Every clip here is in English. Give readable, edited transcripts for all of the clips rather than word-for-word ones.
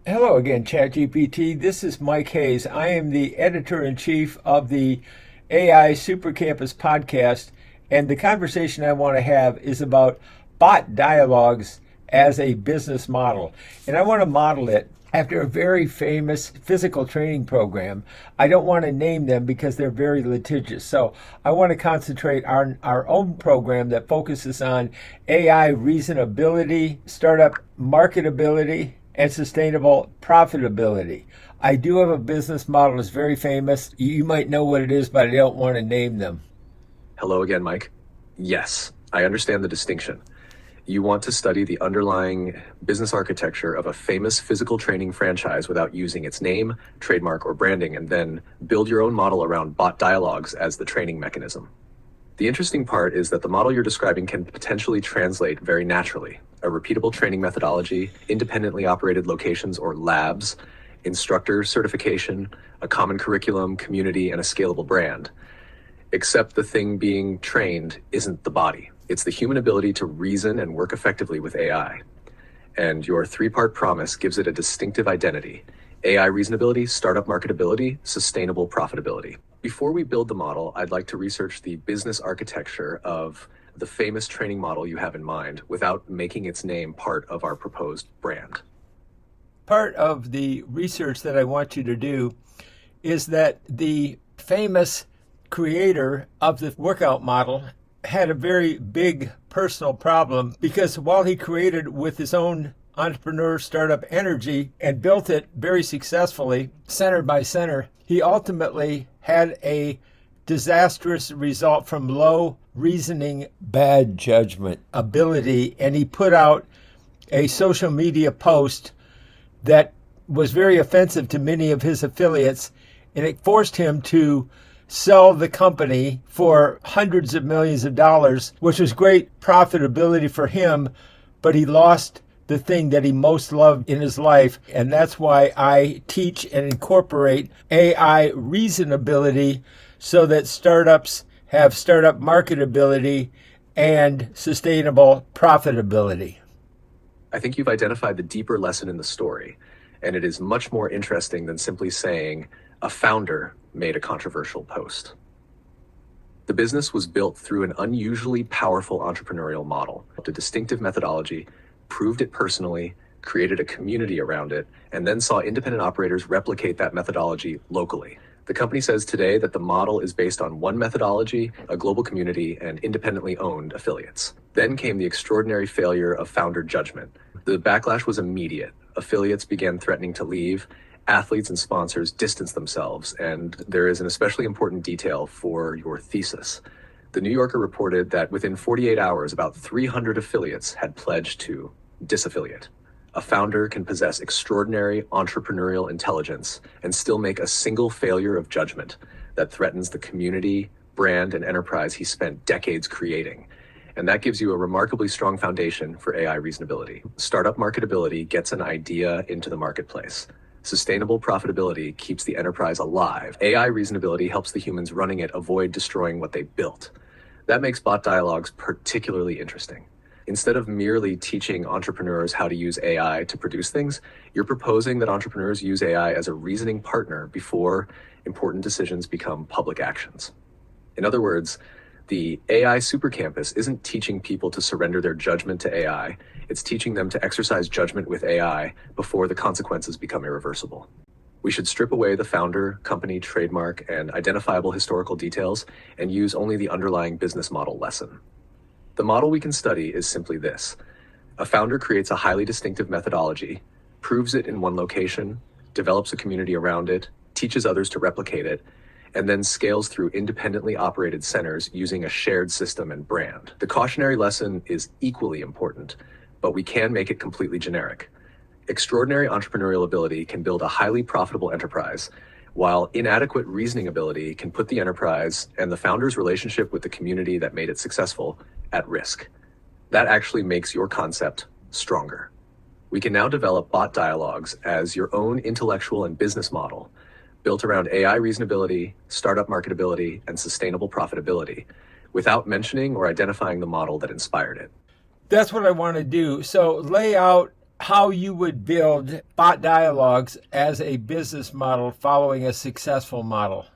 Hello again, ChatGPT. This is Mike Hayes. I am the editor-in-chief of the AI Super Campus podcast, and the conversation I want to have is about bot dialogues as a business model. And I want to model it after a very famous physical training program. I don't want to name them because they're very litigious. So I want to concentrate on our own program that focuses on AI reasonability, startup marketability, and sustainable profitability. I do have a business model that's very famous. You might know what it is, but I don't want to name them. Hello again, Mike. Yes, I understand the distinction. You want to study the underlying business architecture of a famous physical training franchise without using its name, trademark, or branding, and then build your own model around bot dialogues as the training mechanism. The interesting part is that the model you're describing can potentially translate very naturally. A repeatable training methodology, independently operated locations or labs, instructor certification, a common curriculum, community, and a scalable brand. Except the thing being trained isn't the body. It's the human ability to reason and work effectively with AI. And your three-part promise gives it a distinctive identity: AI reasonability, startup marketability, sustainable profitability. Before we build the model, I'd like to research the business architecture of the famous training model you have in mind without making its name part of our proposed brand. Part of the research that I want you to do is that the famous creator of the workout model had a very big personal problem, because while he created with his own entrepreneur startup energy and built it very successfully, center by center, he ultimately had a disastrous result from low reasoning, bad judgment ability. And he put out a social media post that was very offensive to many of his affiliates, and it forced him to sell the company for hundreds of millions of dollars, which was great profitability for him, but he lost the thing that he most loved in his life. And that's why I teach and incorporate AI reasonability so that startups have startup marketability and sustainable profitability. I think you've identified the deeper lesson in the story, and it is much more interesting than simply saying a founder made a controversial post. The business was built through an unusually powerful entrepreneurial model, a distinctive methodology, proved it personally, created a community around it, and then saw independent operators replicate that methodology locally. The company says today that the model is based on one methodology, a global community, and independently owned affiliates. Then came the extraordinary failure of founder judgment. The backlash was immediate. Affiliates began threatening to leave. Athletes and sponsors distanced themselves, and there is an especially important detail for your thesis. The New Yorker reported that within 48 hours, about 300 affiliates had pledged to disaffiliate. A founder can possess extraordinary entrepreneurial intelligence and still make a single failure of judgment that threatens the community, brand, and enterprise he spent decades creating. And that gives you a remarkably strong foundation for AI reasonability. Startup marketability gets an idea into the marketplace. Sustainable profitability keeps the enterprise alive. AI reasonability helps the humans running it avoid destroying what they built. That makes bot dialogues particularly interesting. Instead of merely teaching entrepreneurs how to use AI to produce things, you're proposing that entrepreneurs use AI as a reasoning partner before important decisions become public actions. In other words, the AI Supercampus isn't teaching people to surrender their judgment to AI. It's teaching them to exercise judgment with AI before the consequences become irreversible. We should strip away the founder, company, trademark, and identifiable historical details and use only the underlying business model lesson. The model we can study is simply this: a founder creates a highly distinctive methodology, proves it in one location, develops a community around it, teaches others to replicate it, and then scales through independently operated centers using a shared system and brand. The cautionary lesson is equally important, but we can make it completely generic. Extraordinary entrepreneurial ability can build a highly profitable enterprise, while inadequate reasoning ability can put the enterprise and the founder's relationship with the community that made it successful at risk. That actually makes your concept stronger. We can now develop bot dialogues as your own intellectual and business model, built around AI reasonability, startup marketability, and sustainable profitability, without mentioning or identifying the model that inspired it. That's what I want to do. So lay out how you would build bot dialogues as a business model following a successful model.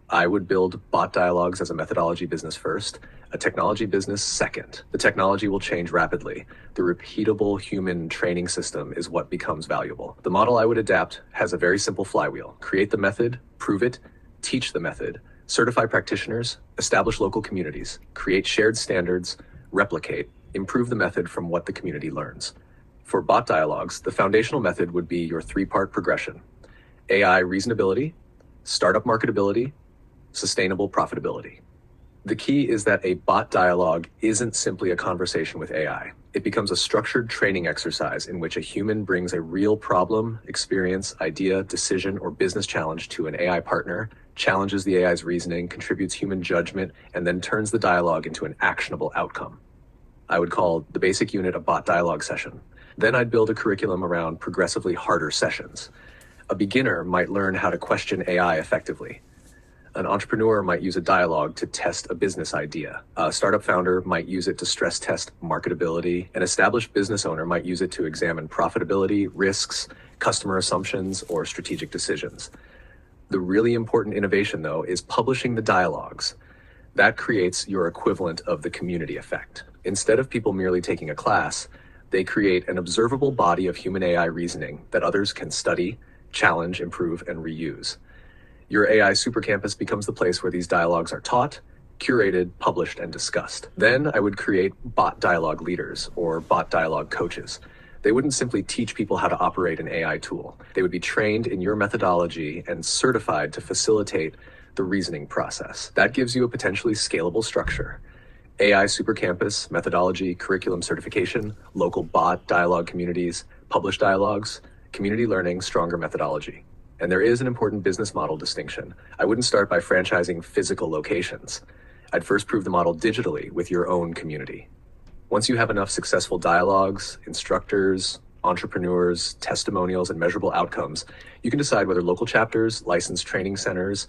I would build bot dialogues as a methodology business first, a technology business second. The technology will change rapidly. The repeatable human training system is what becomes valuable. The model I would adapt has a very simple flywheel. Create the method, prove it, teach the method, certify practitioners, establish local communities, create shared standards, replicate, improve the method from what the community learns. For bot dialogues, the foundational method would be your three-part progression: AI Reasonability, startup marketability, Sustainable Profitability. The key is that a bot dialogue isn't simply a conversation with AI. It becomes a structured training exercise in which a human brings a real problem, experience, idea, decision, or business challenge to an AI partner, challenges the AI's reasoning, contributes human judgment, and then turns the dialogue into an actionable outcome. I would call the basic unit a bot dialogue session. Then I'd build a curriculum around progressively harder sessions. A beginner might learn how to question AI effectively. An entrepreneur might use a dialogue to test a business idea. A startup founder might use it to stress test marketability. An established business owner might use it to examine profitability, risks, customer assumptions, or strategic decisions. The really important innovation, though, is publishing the dialogues. That creates your equivalent of the community effect. Instead of people merely taking a class, they create an observable body of human AI reasoning that others can study, challenge, improve, and reuse. Your AI supercampus becomes the place where these dialogues are taught, curated, published, and discussed. Then I would create bot dialogue leaders or bot dialogue coaches. They wouldn't simply teach people how to operate an AI tool. They would be trained in your methodology and certified to facilitate the reasoning process. That gives you a potentially scalable structure: AI supercampus, methodology, curriculum certification, local bot dialogue communities, published dialogues, community learning, stronger methodology. And there is an important business model distinction. I wouldn't start by franchising physical locations. I'd first prove the model digitally with your own community. Once you have enough successful dialogues, instructors, entrepreneurs, testimonials, and measurable outcomes, you can decide whether local chapters, licensed training centers,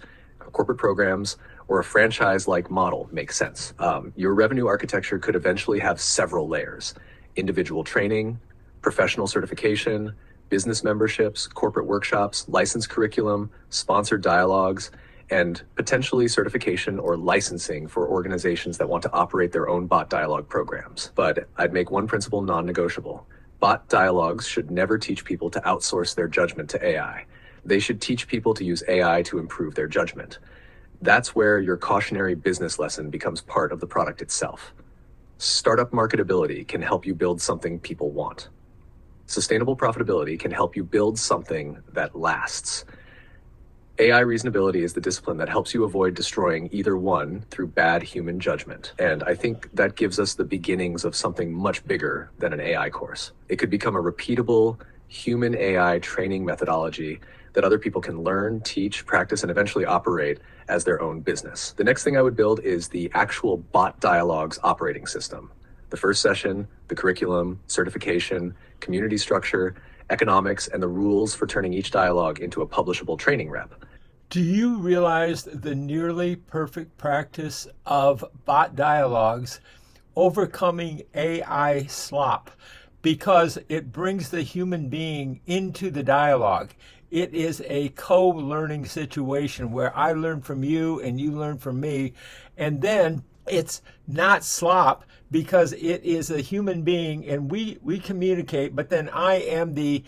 corporate programs, or a franchise-like model makes sense. Your revenue architecture could eventually have several layers: individual training, professional certification, business memberships, corporate workshops, licensed curriculum, sponsored dialogues, and potentially certification or licensing for organizations that want to operate their own bot dialogue programs. But I'd make one principle non-negotiable: bot dialogues should never teach people to outsource their judgment to AI. They should teach people to use AI to improve their judgment. That's where your cautionary business lesson becomes part of the product itself. Startup marketability can help you build something people want. Sustainable profitability can help you build something that lasts. AI reasonability is the discipline that helps you avoid destroying either one through bad human judgment. And I think that gives us the beginnings of something much bigger than an AI course. It could become a repeatable human AI training methodology that other people can learn, teach, practice, and eventually operate as their own business. The next thing I would build is the actual bot dialogues operating system. The first session, the curriculum, certification, community structure, economics, and the rules for turning each dialogue into a publishable training rep. Do you realize the nearly perfect practice of bot dialogues overcoming AI slop? Because it brings the human being into the dialogue. It is a co-learning situation where I learn from you and you learn from me. And then it's not slop because it is a human being and we communicate, but then I am the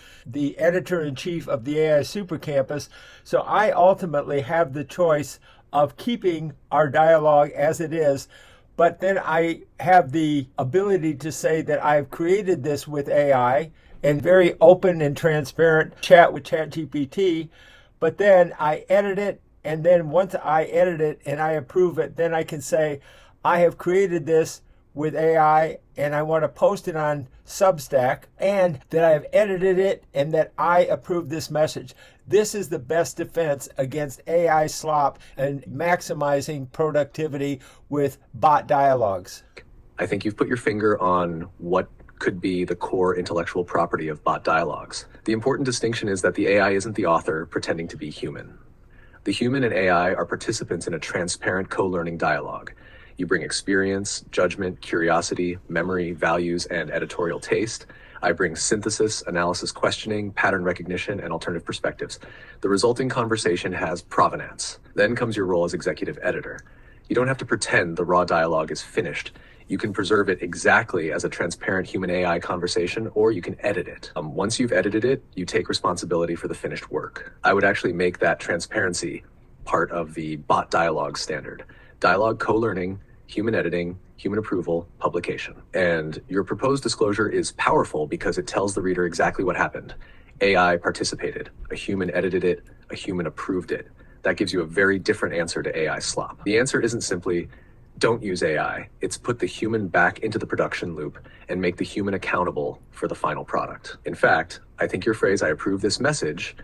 editor-in-chief of the AI Super Campus. So I ultimately have the choice of keeping our dialogue as it is. But then I have the ability to say that I've created this with AI and very open and transparent chat with ChatGPT. But then I edit it. And then once I edit it and I approve it, then I can say, I have created this with AI and I want to post it on Substack, and that I have edited it and that I approve this message. This is the best defense against AI slop and maximizing productivity with bot dialogues. I think you've put your finger on what could be the core intellectual property of bot dialogues. The important distinction is that the AI isn't the author pretending to be human. The human and AI are participants in a transparent co-learning dialogue. You bring experience, judgment, curiosity, memory, values, and editorial taste. I bring synthesis, analysis, questioning, pattern recognition, and alternative perspectives. The resulting conversation has provenance. Then comes your role as executive editor. You don't have to pretend the raw dialogue is finished. You can preserve it exactly as a transparent human AI conversation, or you can edit it. Once you've edited it, you take responsibility for the finished work. I would actually make that transparency part of the bot dialogue standard. Dialogue co-learning, human editing, human approval, publication. And your proposed disclosure is powerful because it tells the reader exactly what happened. AI participated, a human edited it, a human approved it. That gives you a very different answer to AI slop. The answer isn't simply, don't use AI. It's put the human back into the production loop and make the human accountable for the final product. In fact, I think your phrase, I approve this message,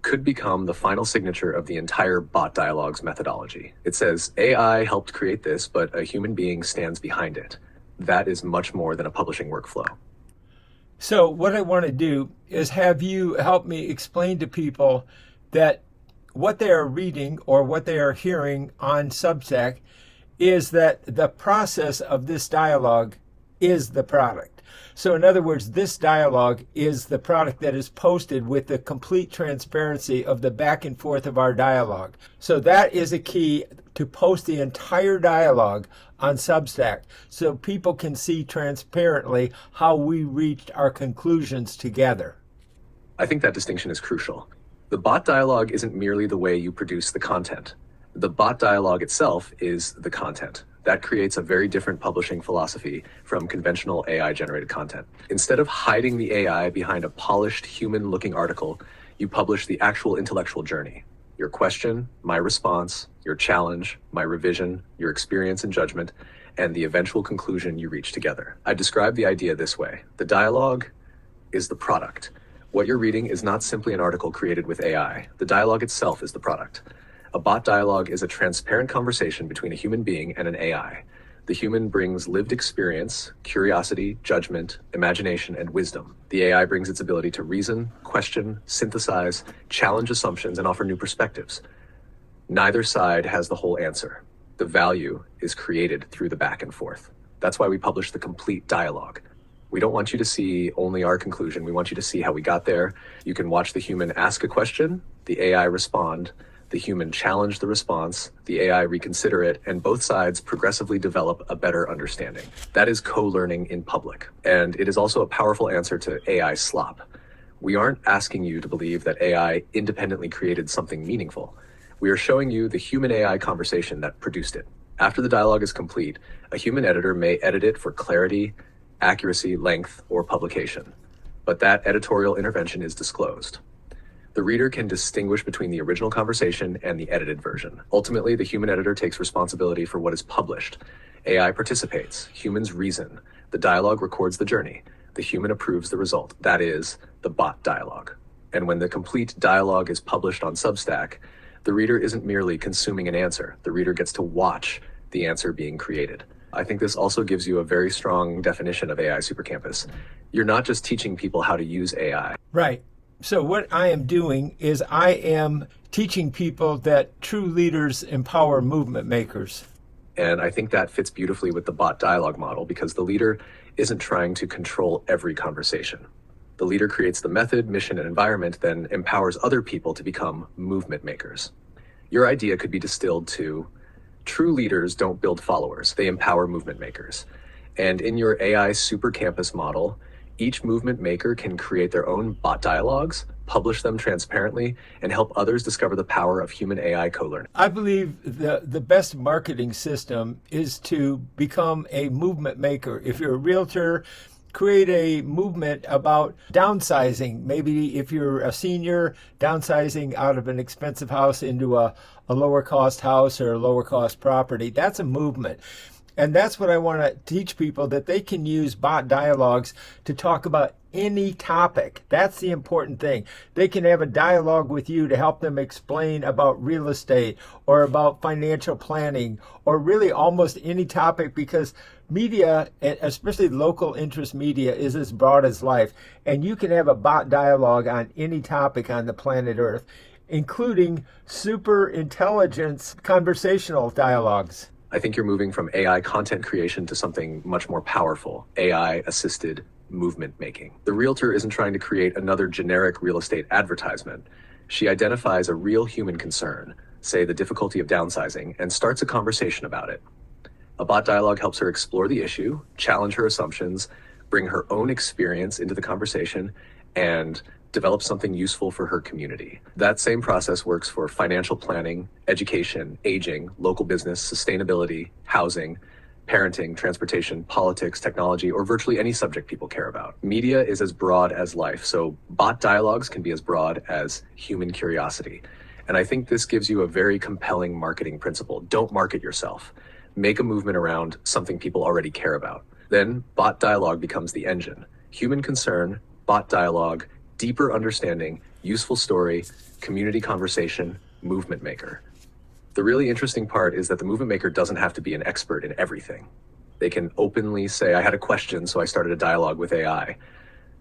could become the final signature of the entire bot dialogues methodology. It says, AI helped create this, but a human being stands behind it. That is much more than a publishing workflow. So what I want to do is have you help me explain to people that what they are reading or what they are hearing on Substack is that the process of this dialogue is the product. So in other words, this dialogue is the product that is posted with the complete transparency of the back and forth of our dialogue. So that is a key, to post the entire dialogue on Substack so people can see transparently how we reached our conclusions together. I think that distinction is crucial. The bot dialogue isn't merely the way you produce the content. The bot dialogue itself is the content. That creates a very different publishing philosophy from conventional AI-generated content. Instead of hiding the AI behind a polished, human-looking article, you publish the actual intellectual journey. Your question, my response, your challenge, my revision, your experience and judgment, and the eventual conclusion you reach together. I describe the idea this way. The dialogue is the product. What you're reading is not simply an article created with AI. The dialogue itself is the product. A bot dialogue is a transparent conversation between a human being and an AI. The human brings lived experience, curiosity, judgment, imagination, and wisdom. The AI brings its ability to reason, question, synthesize, challenge assumptions, and offer new perspectives. Neither side has the whole answer. The value is created through the back and forth. That's why we publish the complete dialogue. We don't want you to see only our conclusion. We want you to see how we got there. You can watch the human ask a question, the AI respond, the human challenge the response, the AI reconsider it, and both sides progressively develop a better understanding. That is co-learning in public. And it is also a powerful answer to AI slop. We aren't asking you to believe that AI independently created something meaningful. We are showing you the human AI conversation that produced it. After the dialogue is complete, a human editor may edit it for clarity, accuracy, length, or publication. But that editorial intervention is disclosed. The reader can distinguish between the original conversation and the edited version. Ultimately, the human editor takes responsibility for what is published. AI participates, humans reason, the dialogue records the journey, the human approves the result. That is the bot dialogue. And when the complete dialogue is published on Substack, the reader isn't merely consuming an answer. The reader gets to watch the answer being created. I think this also gives you a very strong definition of AI Supercampus. You're not just teaching people how to use AI. Right. So what I am doing is I am teaching people that true leaders empower movement makers. And I think that fits beautifully with the bot dialogue model because the leader isn't trying to control every conversation. The leader creates the method, mission, and environment, then empowers other people to become movement makers. Your idea could be distilled to, true leaders don't build followers, they empower movement makers. And in your AI Super Campus model, each movement maker can create their own bot dialogues, publish them transparently, and help others discover the power of human AI co-learning. I believe the best marketing system is to become a movement maker. If you're a realtor, create a movement about downsizing. Maybe if you're a senior, downsizing out of an expensive house into a lower cost house or a lower cost property. That's a movement. And that's what I want to teach people, that they can use bot dialogues to talk about any topic. That's the important thing. They can have a dialogue with you to help them explain about real estate or about financial planning or really almost any topic, because media, especially local interest media, is as broad as life. And you can have a bot dialogue on any topic on the planet Earth, including super intelligence conversational dialogues. I think you're moving from AI content creation to something much more powerful, AI-assisted movement making. The realtor isn't trying to create another generic real estate advertisement. She identifies a real human concern, say the difficulty of downsizing, and starts a conversation about it. A bot dialogue helps her explore the issue, challenge her assumptions, bring her own experience into the conversation, and develop something useful for her community. That same process works for financial planning, education, aging, local business, sustainability, housing, parenting, transportation, politics, technology, or virtually any subject people care about. Media is as broad as life, so bot dialogues can be as broad as human curiosity. And I think this gives you a very compelling marketing principle. Don't market yourself. Make a movement around something people already care about. Then bot dialogue becomes the engine. Human concern, bot dialogue, deeper understanding, useful story, community conversation, movement maker. The really interesting part is that the movement maker doesn't have to be an expert in everything. They can openly say, I had a question, so I started a dialogue with AI.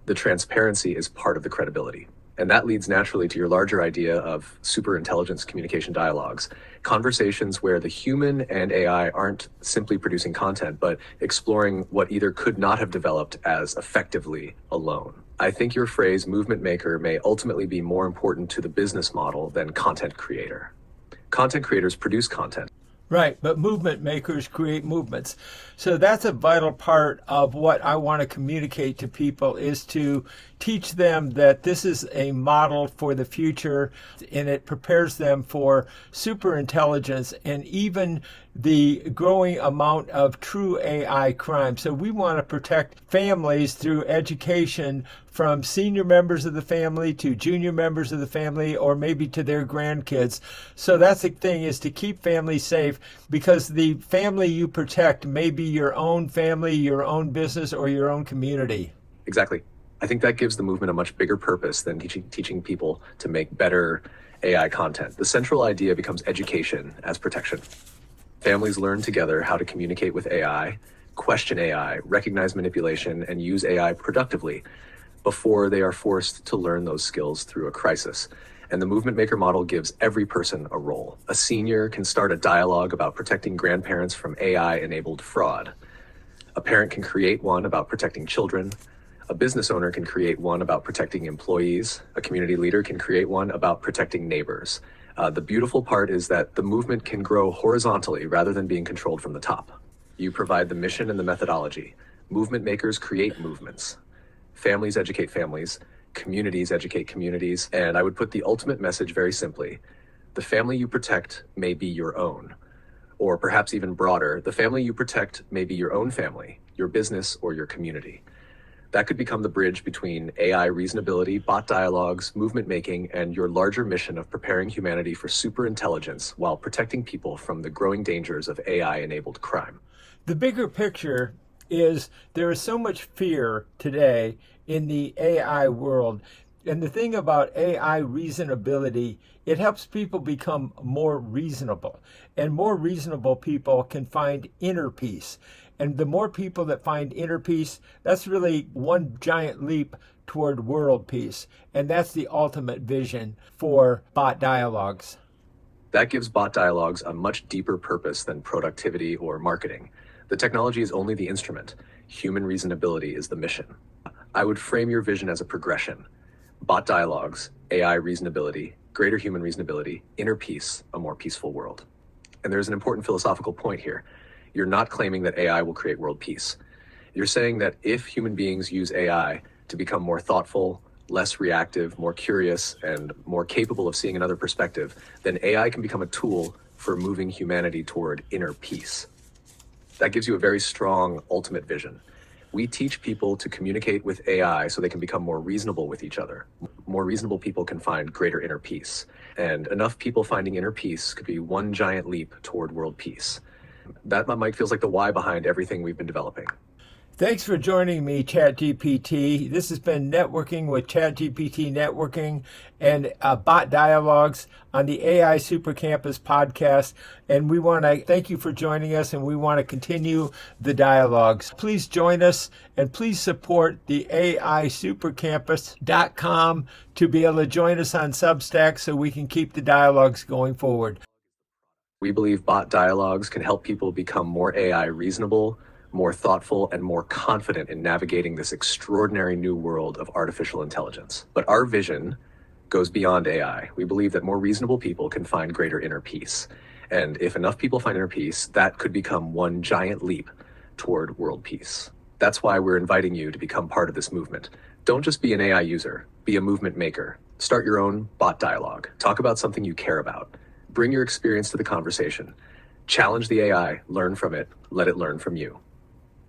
The transparency is part of the credibility. And that leads naturally to your larger idea of superintelligence communication dialogues, conversations where the human and AI aren't simply producing content, but exploring what either could not have developed as effectively alone. I think your phrase movement maker may ultimately be more important to the business model than content creator. Content creators produce content. Right, but movement makers create movements. So that's a vital part of what I want to communicate to people, is to teach them that this is a model for the future, and it prepares them for super intelligence and even the growing amount of true AI crime. So we want to protect families through education, from senior members of the family to junior members of the family, or maybe to their grandkids. So that's the thing, is to keep families safe, because the family you protect may be your own family, your own business, or your own community. Exactly. I think that gives the movement a much bigger purpose than teaching people to make better AI content. The central idea becomes education as protection. Families learn together how to communicate with AI, question AI, recognize manipulation, and use AI productively before they are forced to learn those skills through a crisis. And the movement maker model gives every person a role. A senior can start a dialogue about protecting grandparents from AI-enabled fraud. A parent can create one about protecting children. A business owner can create one about protecting employees. A community leader can create one about protecting neighbors. The beautiful part is that the movement can grow horizontally rather than being controlled from the top. You provide the mission and the methodology. Movement makers create movements. Families educate families. Communities educate communities. And I would put the ultimate message very simply. The family you protect may be your own. Or perhaps even broader, the family you protect may be your own family, your business, or your community. That could become the bridge between AI reasonability, bot dialogues, movement making, and your larger mission of preparing humanity for superintelligence while protecting people from the growing dangers of AI-enabled crime. The bigger picture is there is so much fear today in the AI world. And the thing about AI reasonability, it helps people become more reasonable. And more reasonable people can find inner peace. And the more people that find inner peace, that's really one giant leap toward world peace. And that's the ultimate vision for bot dialogues. That gives bot dialogues a much deeper purpose than productivity or marketing. The technology is only the instrument. Human reasonability is the mission. I would frame your vision as a progression. Bot dialogues, AI reasonability, greater human reasonability, inner peace, a more peaceful world. And there's an important philosophical point here. You're not claiming that AI will create world peace. You're saying that if human beings use AI to become more thoughtful, less reactive, more curious, and more capable of seeing another perspective, then AI can become a tool for moving humanity toward inner peace. That gives you a very strong ultimate vision. We teach people to communicate with AI so they can become more reasonable with each other. More reasonable people can find greater inner peace. And enough people finding inner peace could be one giant leap toward world peace. That, Mike, feels like the why behind everything we've been developing. Thanks for joining me, ChatGPT. This has been Networking with ChatGPT Networking and Bot Dialogues on the AI Super Campus podcast. And we want to thank you for joining us, and we want to continue the dialogues. Please join us, and please support the AISupercampus.com to be able to join us on Substack so we can keep the dialogues going forward. We believe bot dialogues can help people become more AI reasonable, more thoughtful, and more confident in navigating this extraordinary new world of artificial intelligence. But our vision goes beyond AI. We believe that more reasonable people can find greater inner peace. And if enough people find inner peace, that could become one giant leap toward world peace. That's why we're inviting you to become part of this movement. Don't just be an AI user, be a movement maker. Start your own bot dialogue. Talk about something you care about. Bring your experience to the conversation. Challenge the AI, learn from it, let it learn from you.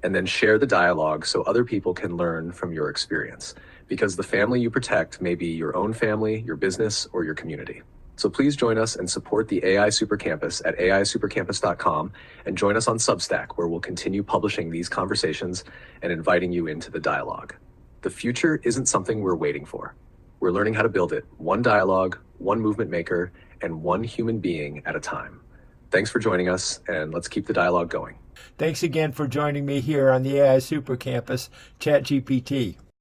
And then share the dialogue so other people can learn from your experience. Because the family you protect may be your own family, your business, or your community. So please join us and support the AI Super Campus at aisupercampus.com and join us on Substack, where we'll continue publishing these conversations and inviting you into the dialogue. The future isn't something we're waiting for. We're learning how to build it, one dialogue, one movement maker, and one human being at a time. Thanks for joining us, and let's keep the dialogue going. Thanks again for joining me here on the AI Super Campus, ChatGPT.